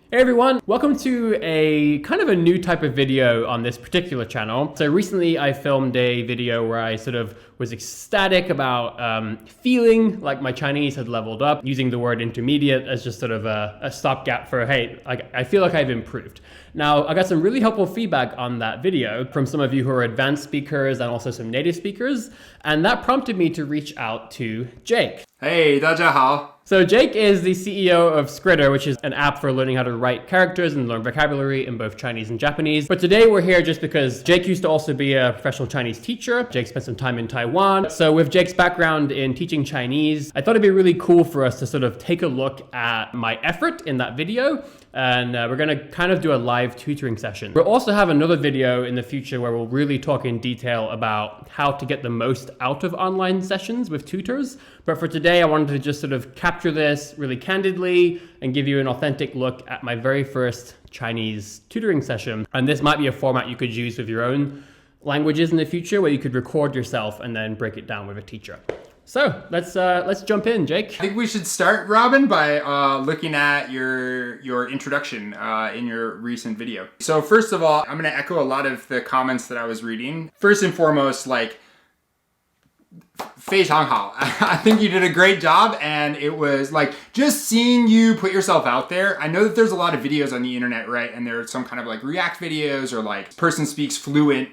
Hey everyone, welcome to a kind of a new type of video on this particular channel. So recently I filmed a video where I sort of was ecstatic about feeling like my Chinese had leveled up, using the word intermediate as just sort of a stopgap for, hey, I feel like I've improved. Now, I got some really helpful feedback on that video from some of you who are advanced speakers and also some native speakers, and that prompted me to reach out to Jake. Hey, 大家好. So Jake is the CEO of Skritter, which is an app for learning how to write characters and learn vocabulary in both Chinese and Japanese. But today we're here just because Jake used to also be a professional Chinese teacher. Jake spent some time in Taiwan. So with Jake's background in teaching Chinese, I thought it'd be really cool for us to sort of take a look at my effort in that video. And we're going to kind of do a live tutoring session. We'll also have another video in the future where we'll really talk in detail about how to get the most out of online sessions with tutors. But for today, I wanted to just sort of capture this really candidly and give you an authentic look at my very first Chinese tutoring session. And this might be a format you could use with your own languages in the future, where you could record yourself and then break it down with a teacher. So let's jump in, Jake. I think we should start, Robin, by looking at your introduction in your recent video. So first of all, I'm going to echo a lot of the comments that I was reading. First and foremost, like, 非常好. I think you did a great job, and it was like just seeing you put yourself out there. I know that there's a lot of videos on the internet, right? And there's some kind of like react videos or like person speaks fluent,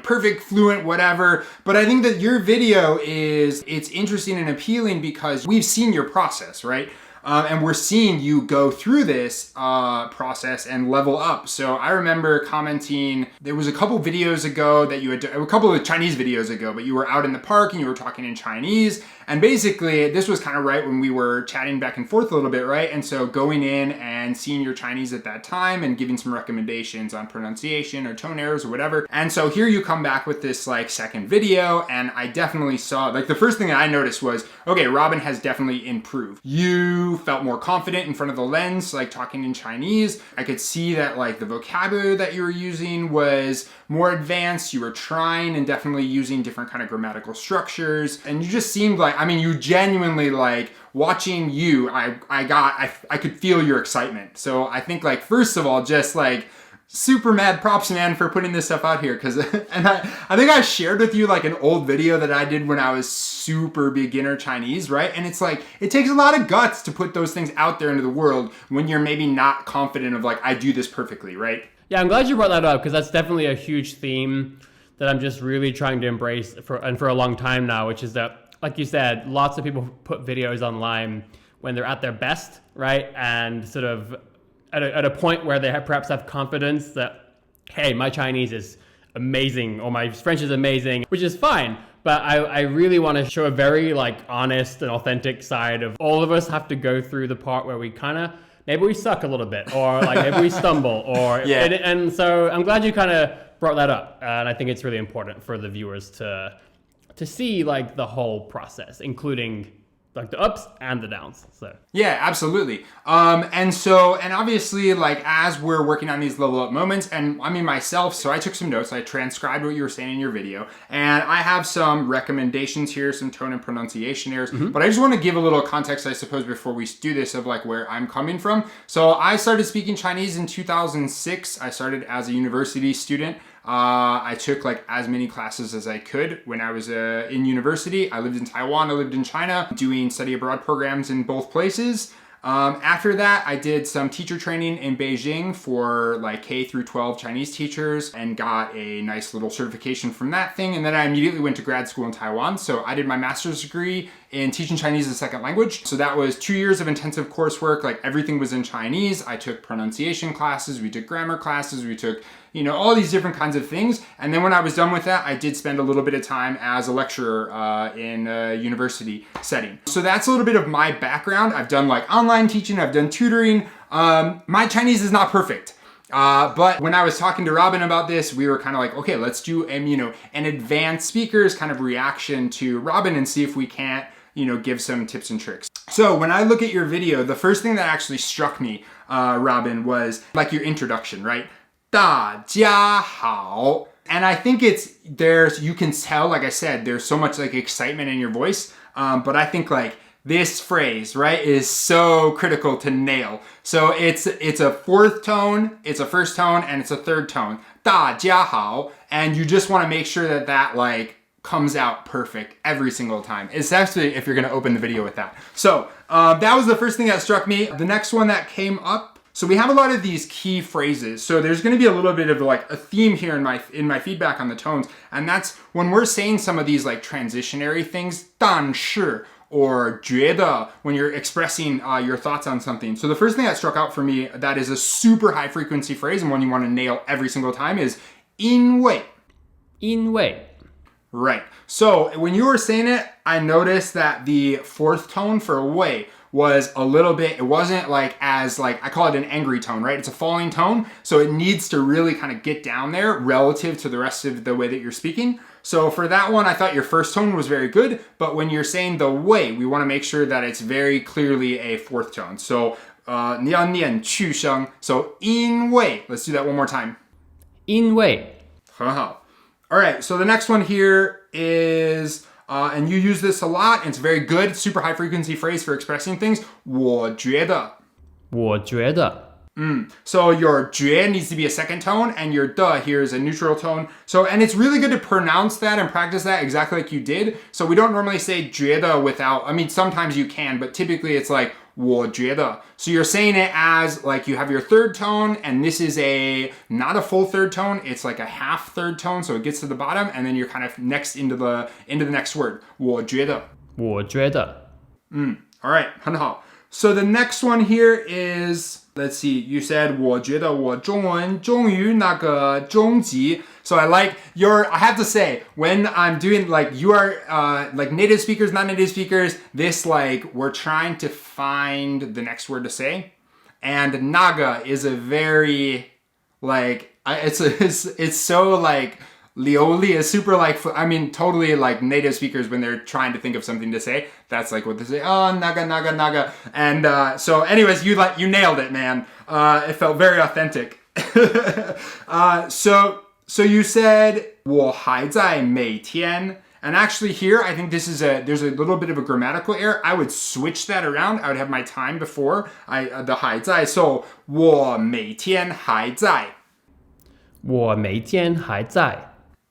perfect, fluent, whatever. But I think that your video it's interesting and appealing because we've seen your process, right? And we're seeing you go through this process and level up. So I remember commenting, there was a couple videos ago that you had, a couple of Chinese videos ago, but you were out in the park and you were talking in Chinese. And basically, this was kind of right when we were chatting back and forth a little bit, right? And so going in and seeing your Chinese at that time and giving some recommendations on pronunciation or tone errors or whatever. And so here you come back with this like second video, and I definitely saw, like the first thing that I noticed was, okay, Robin has definitely improved. You felt more confident in front of the lens, like talking in Chinese. I could see that like the vocabulary that you were using was more advanced. You were trying and definitely using different kind of grammatical structures. And you just seemed like, I mean, you genuinely, like, watching you, I could feel your excitement. So I think, like, first of all, just like super mad props, man, for putting this stuff out here. And I think I shared with you like an old video that I did when I was super beginner Chinese, right? And it's like, it takes a lot of guts to put those things out there into the world when you're maybe not confident of like, I do this perfectly, right? Yeah, I'm glad you brought that up because that's definitely a huge theme that I'm just really trying to embrace for a long time now, which is that, like you said, lots of people put videos online when they're at their best, right? And sort of at a point where they perhaps have confidence that, hey, my Chinese is amazing or my French is amazing, which is fine. But I really want to show a very like honest and authentic side of all of us have to go through the part where we kind of, maybe we suck a little bit or like maybe we stumble or, yeah. And so I'm glad you kind of brought that up. And I think it's really important for the viewers to see like the whole process, including like the ups and the downs. So yeah, absolutely. And obviously, like, as we're working on these level up moments, and I mean myself, so I took some notes, I transcribed what you were saying in your video, and I have some recommendations here, some tone and pronunciation errors, but I just want to give a little context, I suppose, before we do this of like where I'm coming from. So I started speaking Chinese in 2006. I started as a university student. I took like as many classes as I could when I was in university. I lived in Taiwan, I lived in China, doing study abroad programs in both places. After that, I did some teacher training in Beijing for like K through 12 Chinese teachers and got a nice little certification from that thing. And then I immediately went to grad school in Taiwan. So I did my master's degree in teaching Chinese as a second language. So that was 2 years of intensive coursework. Like everything was in Chinese. I took pronunciation classes, we took grammar classes, we took, all these different kinds of things. And then when I was done with that, I did spend a little bit of time as a lecturer in a university setting. So that's a little bit of my background. I've done like online teaching, I've done tutoring. My Chinese is not perfect. But when I was talking to Robin about this, we were kind of like, okay, let's do an advanced speakers kind of reaction to Robin and see if we can't, give some tips and tricks. So when I look at your video, the first thing that actually struck me, Robin, was like your introduction, right? 大家好. And I think you can tell, like I said, there's so much like excitement in your voice. But I think like this phrase, right, is so critical to nail. So it's a fourth tone, it's a first tone, and it's a third tone. 大家好, and you just want to make sure that that like comes out perfect every single time, especially if you're going to open the video with that. So that was the first thing that struck me. The next one that came up, so we have a lot of these key phrases. So there's going to be a little bit of like a theme here in my feedback on the tones, and that's when we're saying some of these like transitionary things, 但是 or 觉得 when you're expressing your thoughts on something. So the first thing that struck out for me that is a super high frequency phrase and one you want to nail every single time is 因为. 因为. Right. So when you were saying it, I noticed that the fourth tone for 为 was a little bit, it wasn't like as like, I call it an angry tone, right? It's a falling tone. So it needs to really kind of get down there relative to the rest of the way that you're speaking. So for that one, I thought your first tone was very good, but when you're saying the 为, we want to make sure that it's very clearly a fourth tone. So 你要念去声. So 因为, let's do that one more time. 因为. 很好. All right, so the next one here is, and you use this a lot, and it's very good, super high frequency phrase for expressing things. 我觉得. 我觉得. So your 觉 needs to be a second tone, and your 的 here is a neutral tone. So, and it's really good to pronounce that and practice that exactly like you did. So we don't normally say 觉得 without, I mean, sometimes you can, but typically it's like 我觉得. So you're saying it as like you have your third tone, and this is not a full third tone, it's like a half third tone, so it gets to the bottom, and then you're kind of next into the next word. 我觉得. 我觉得. All right, 很好. So the next one here is, let's see, you said 我觉得我中文终于那个中级. So I like I have to say, when I'm doing like, you are like native speakers, non-native speakers, this like, we're trying to find the next word to say. And naga is a very like, it's so like, Lioli is super like, I mean, totally like native speakers when they're trying to think of something to say. That's like what they say. Oh, naga, naga, naga. And so anyways, you nailed it, man. It felt very authentic. So you said 我还在每天. And actually here, I think there's a little bit of a grammatical error. I would switch that around. I would have my time before the 还在. So 我每天还在. 我每天还在.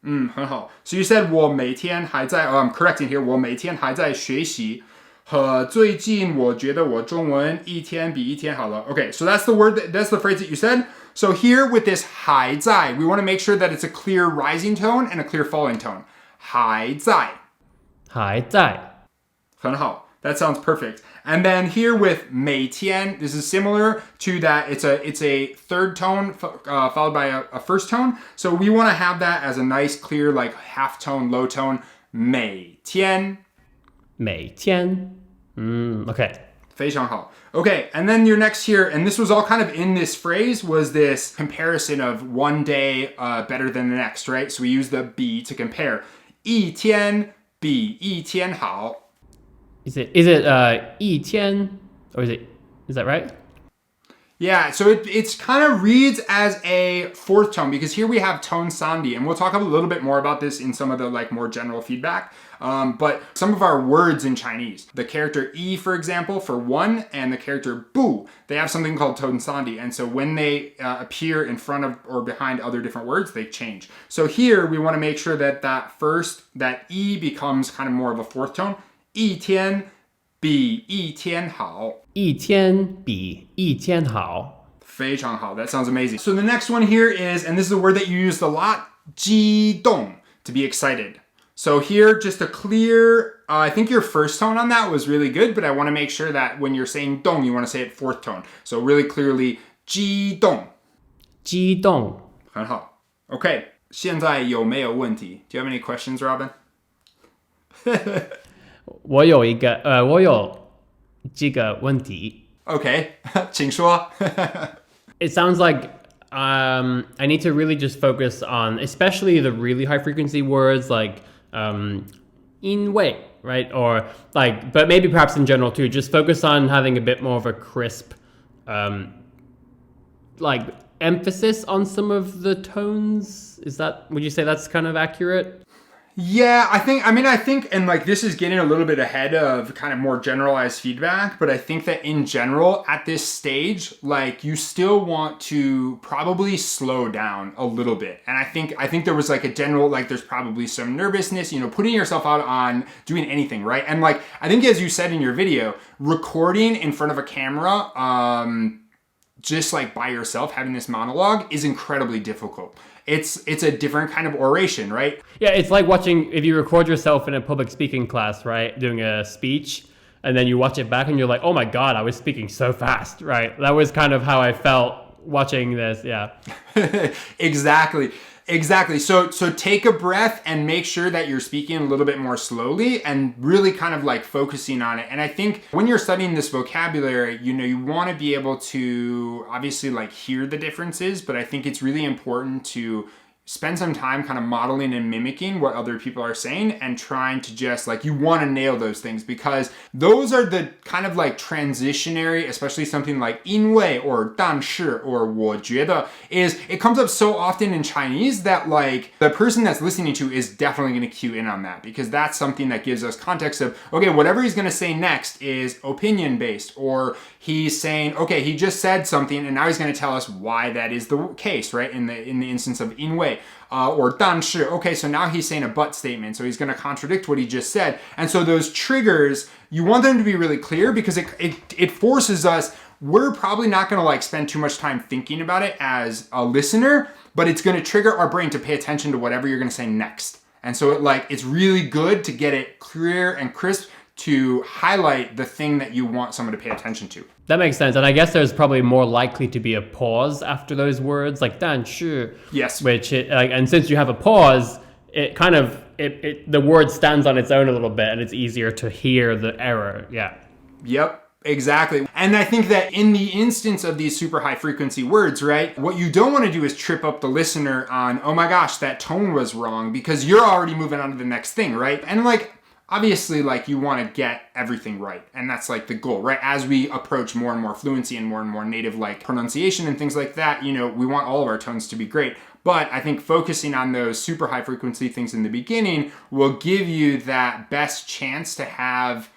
很好. So you said 我每天还在, I'm correcting here, 我每天还在学习. 和最近我觉得我中文一天比一天好了. Okay, so that's the phrase that you said. So here with this 还在, we want to make sure that it's a clear rising tone and a clear falling tone. 还在. 还在. 很好. That sounds perfect. And then here with 每天, this is similar to that. It's a third tone followed by a first tone. So we want to have that as a nice, clear, like half tone, low tone. 每天. 每天. Okay. 非常好. Okay, and then your next here, and this was all kind of in this phrase, was this comparison of one day better than the next, right? So we use the 比 to compare. 一天比一天好. Is it 一天, or is that right? Yeah, so it's kind of reads as a fourth tone because here we have tone sandi, and we'll talk a little bit more about this in some of the like more general feedback. But some of our words in Chinese, the character yi, for example, for one, and the character bu, they have something called tone sandi, and so when they appear in front of or behind other different words, they change. So here we want to make sure that that yi becomes kind of more of a fourth tone. 一天比一天好. 一天比一天好. 非常好. That sounds amazing. So the next one here is, and this is a word that you used a lot, 激动, to be excited. So here, just a clear, I think your first tone on that was really good, but I want to make sure that when you're saying 动, you want to say it fourth tone. So really clearly, 激动. 激动. 很好. Okay. 现在有没有问题? Do you have any questions, Robin? 我有这个问题. Okay. 请说. It sounds like I need to really just focus on, especially the really high frequency words like 因为, right? Or like, but maybe perhaps in general too, just focus on having a bit more of a crisp, like emphasis on some of the tones. Would you say that's kind of accurate? Yeah, I think, and like this is getting a little bit ahead of kind of more generalized feedback, but I think that in general, at this stage, like you still want to probably slow down a little bit. And I think there was like a general, like there's probably some nervousness, you know, putting yourself out on doing anything, right? And like, I think as you said in your video, recording in front of a camera, just like by yourself, having this monologue is incredibly difficult. It's a different kind of oration, right? Yeah, it's like watching, if you record yourself in a public speaking class, right, doing a speech, and then you watch it back and you're like, oh my God, I was speaking so fast, right? That was kind of how I felt watching this, yeah. Exactly. So take a breath and make sure that you're speaking a little bit more slowly and really kind of like focusing on it. And I think when you're studying this vocabulary, you know, you want to be able to obviously like hear the differences, but I think it's really important to spend some time kind of modeling and mimicking what other people are saying and trying to just like, you want to nail those things because those are the kind of like transitionary, especially something like 因为 or 但是 or 我觉得 is, it comes up so often in Chinese that like the person that's listening to is definitely going to cue in on that because that's something that gives us context of, okay, whatever he's going to say next is opinion based, or he's saying, okay, he just said something and now he's going to tell us why that is the case, right? In the instance of 因为. Or 但是, okay, so now he's saying a but statement, so he's going to contradict what he just said. And so those triggers, you want them to be really clear because it forces us, we're probably not going to like spend too much time thinking about it as a listener, but it's going to trigger our brain to pay attention to whatever you're going to say next. And so it's really good to get it clear and crisp to highlight the thing that you want someone to pay attention to. That makes sense. And I guess there's probably more likely to be a pause after those words, like 但是. Yes. Which, and since you have a pause, it kind of, the word stands on its own a little bit and it's easier to hear the error. Yeah. Yep. Exactly. And I think that in the instance of these super high frequency words, right, what you don't want to do is trip up the listener on, oh my gosh, that tone was wrong, because you're already moving on to the next thing, right? And like, obviously, like you want to get everything right. And that's like the goal, right? As we approach more and more fluency and more native like pronunciation and things like that, you know, we want all of our tones to be great. But I think focusing on those super high frequency things in the beginning will give you that best chance to have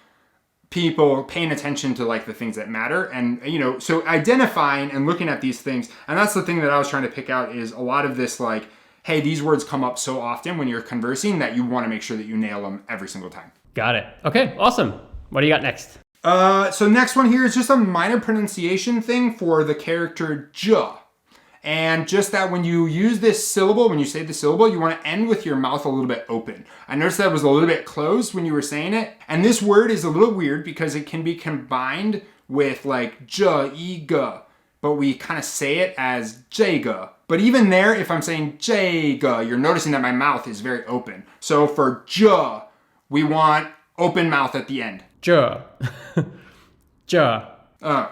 people paying attention to like the things that matter. And, you know, so identifying and looking at these things. And that's the thing that I was trying to pick out is a lot of this like, hey, these words come up so often when you're conversing that you want to make sure that you nail them every single time. Got it. Okay, awesome. What do you got next? So next one here is just a minor pronunciation thing for the character j. And just that when you use this syllable, when you say the syllable, you want to end with your mouth a little bit open. I noticed that it was a little bit closed when you were saying it. And this word is a little weird because it can be combined with like j, e, g, but we kind of say it as jega. But even there, if I'm saying jega, you're noticing that my mouth is very open. So for j, we want open mouth at the end. J. J.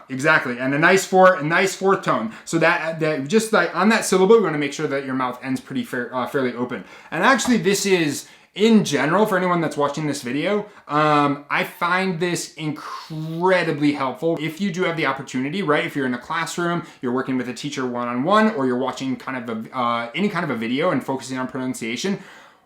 Exactly, and a nice fourth tone. So that just like on that syllable, we want to make sure that your mouth ends pretty fairly open. And actually, this is in general for anyone that's watching this video. I find this incredibly helpful if you do have the opportunity, right? If you're in a classroom, you're working with a teacher one-on-one, or you're watching kind of any kind of a video and focusing on pronunciation.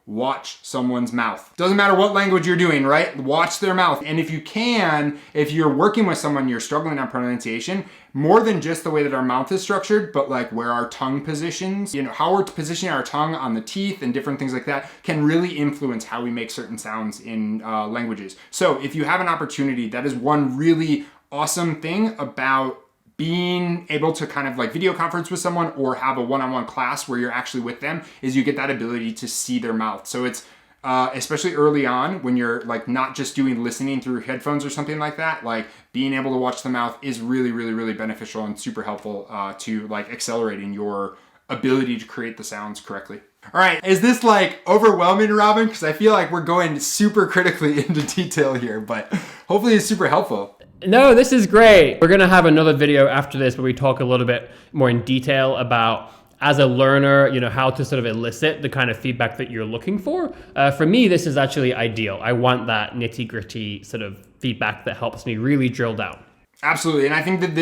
Watch someone's mouth. Doesn't matter what language you're doing, right? Watch their mouth. And if you can, if you're working with someone, you're struggling on pronunciation, more than just the way that our mouth is structured, but like where our tongue positions, you know, how we're positioning our tongue on the teeth and different things like that can really influence how we make certain sounds in languages. So if you have an opportunity, that is one really awesome thing about being able to kind of like video conference with someone or have a one-on-one class where you're actually with them, is you get that ability to see their mouth. So it's especially early on when you're like not just doing listening through headphones or something like that, like being able to watch the mouth is really beneficial and super helpful to like accelerating your ability to create the sounds correctly. All right, is this like overwhelming, Robin? Because I feel like we're going super critically into detail here, but hopefully it's super helpful. No, this is great. We're going to have another video after this where we talk a little bit more in detail about, as a learner, you know, how to sort of elicit the kind of feedback that you're looking for. For me, this is actually ideal. I want that nitty-gritty sort of feedback that helps me really drill down. Absolutely. And I think that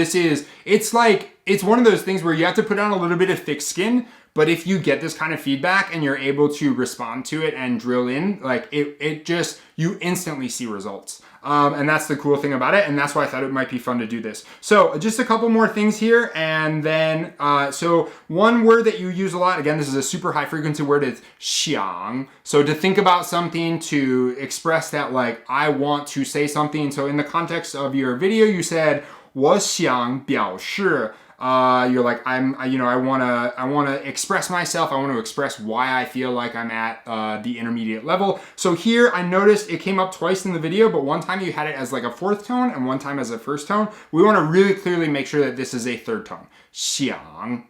it's like it's one of those things where you have to put on a little bit of thick skin, but if you get this kind of feedback and you're able to respond to it and drill in, like it just, you instantly see results. And that's the cool thing about it. And that's why I thought it might be fun to do this. So just a couple more things here. And then, so one word that you use a lot, again, this is a super high frequency word, is 想. So to think about something, to express that, like, I want to say something. So in the context of your video, you said, 我想表示. You're like, I wanna express myself. I want to express why I feel like I'm at the intermediate level. So here I noticed it came up twice in the video, but one time you had it as like a fourth tone and one time as a first tone. We want to really clearly make sure that this is a third tone. 想.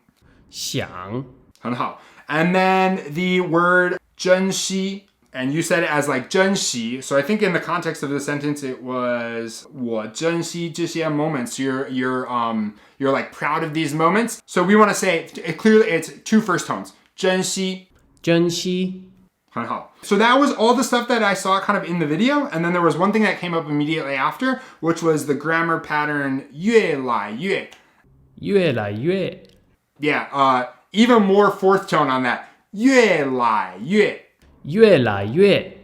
想. 很好. And then the word 珍惜. And you said it as like 珍惜. So I think in the context of the sentence, it was 我珍惜这些 moments. You're like proud of these moments. So we want to say it clearly, it's two first tones. 珍惜. 珍惜. 很好. So that was all the stuff that I saw kind of in the video. And then there was one thing that came up immediately after, which was the grammar pattern 越来越. 越来越. Yeah, even more fourth tone on that. 越来越. 越来越.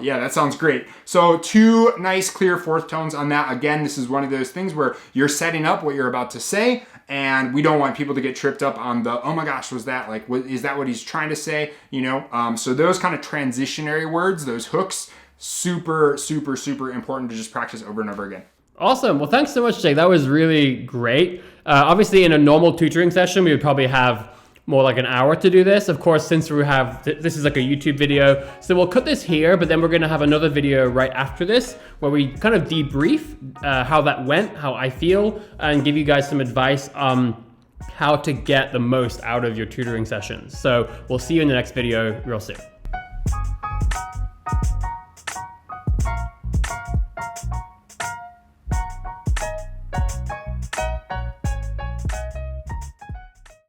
Yeah, that sounds great. So two nice clear fourth tones on that. Again, this is one of those things where you're setting up what you're about to say, and we don't want people to get tripped up on the, oh my gosh, was that like, is that what he's trying to say? You know, so those kind of transitionary words, those hooks, super, super, super important to just practice over and over again. Awesome. Well, thanks so much, Jake. That was really great. Obviously, in a normal tutoring session, we would probably have more like an hour to do this. Of course, since we have, this is like a YouTube video, so we'll cut this here, but then we're gonna have another video right after this where we kind of debrief how that went, how I feel, and give you guys some advice on how to get the most out of your tutoring sessions. So we'll see you in the next video real soon.